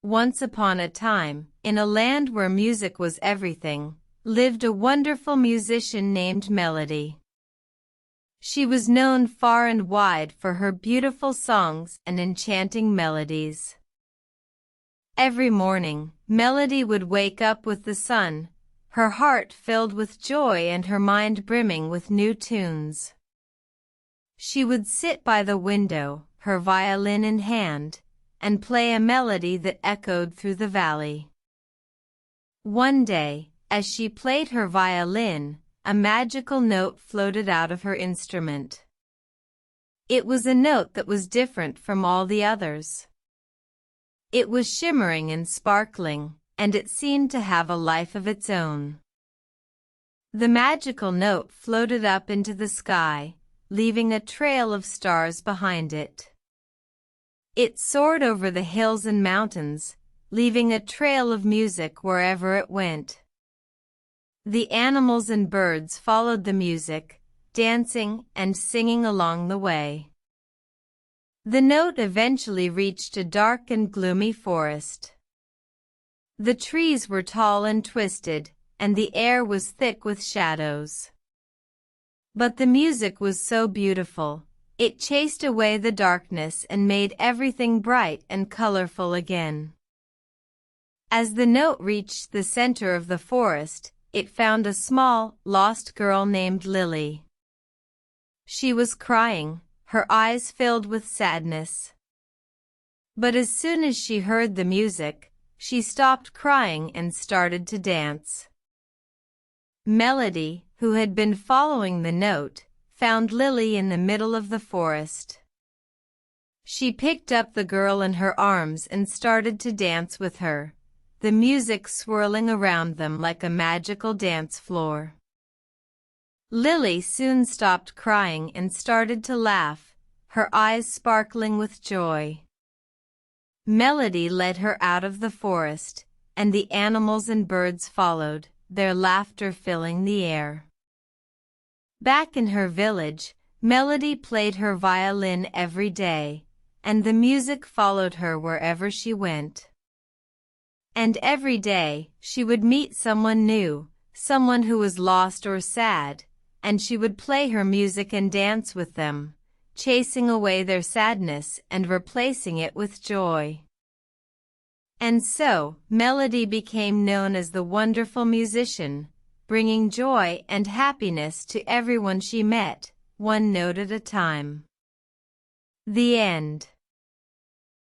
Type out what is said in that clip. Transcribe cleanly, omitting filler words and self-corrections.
Once upon a time, in a land where music was everything, lived a wonderful musician named Melody. She was known far and wide for her beautiful songs and enchanting melodies. Every morning, Melody would wake up with the sun, her heart filled with joy and her mind brimming with new tunes. She would sit by the window, her violin in hand, and play a melody that echoed through the valley. One day, as she played her violin, a magical note floated out of her instrument. It was a note that was different from all the others. It was shimmering and sparkling, and it seemed to have a life of its own. The magical note floated up into the sky, leaving a trail of stars behind it. It soared over the hills and mountains, leaving a trail of music wherever it went. The animals and birds followed the music, dancing and singing along the way. The note eventually reached a dark and gloomy forest. The trees were tall and twisted, and the air was thick with shadows. But the music was so beautiful, it chased away the darkness and made everything bright and colorful again. As the note reached the center of the forest, it found a small, lost girl named Lily. She was crying, her eyes filled with sadness. But as soon as she heard the music, she stopped crying and started to dance. Melody, who had been following the note, found Lily in the middle of the forest. She picked up the girl in her arms and started to dance with her, the music swirling around them like a magical dance floor. Lily soon stopped crying and started to laugh, her eyes sparkling with joy. Melody led her out of the forest, and the animals and birds followed, their laughter filling the air. Back in her village, Melody played her violin every day, and the music followed her wherever she went. And every day, she would meet someone new, someone who was lost or sad, and she would play her music and dance with them, chasing away their sadness and replacing it with joy. And so, Melody became known as the wonderful musician, bringing joy and happiness to everyone she met, one note at a time. The end.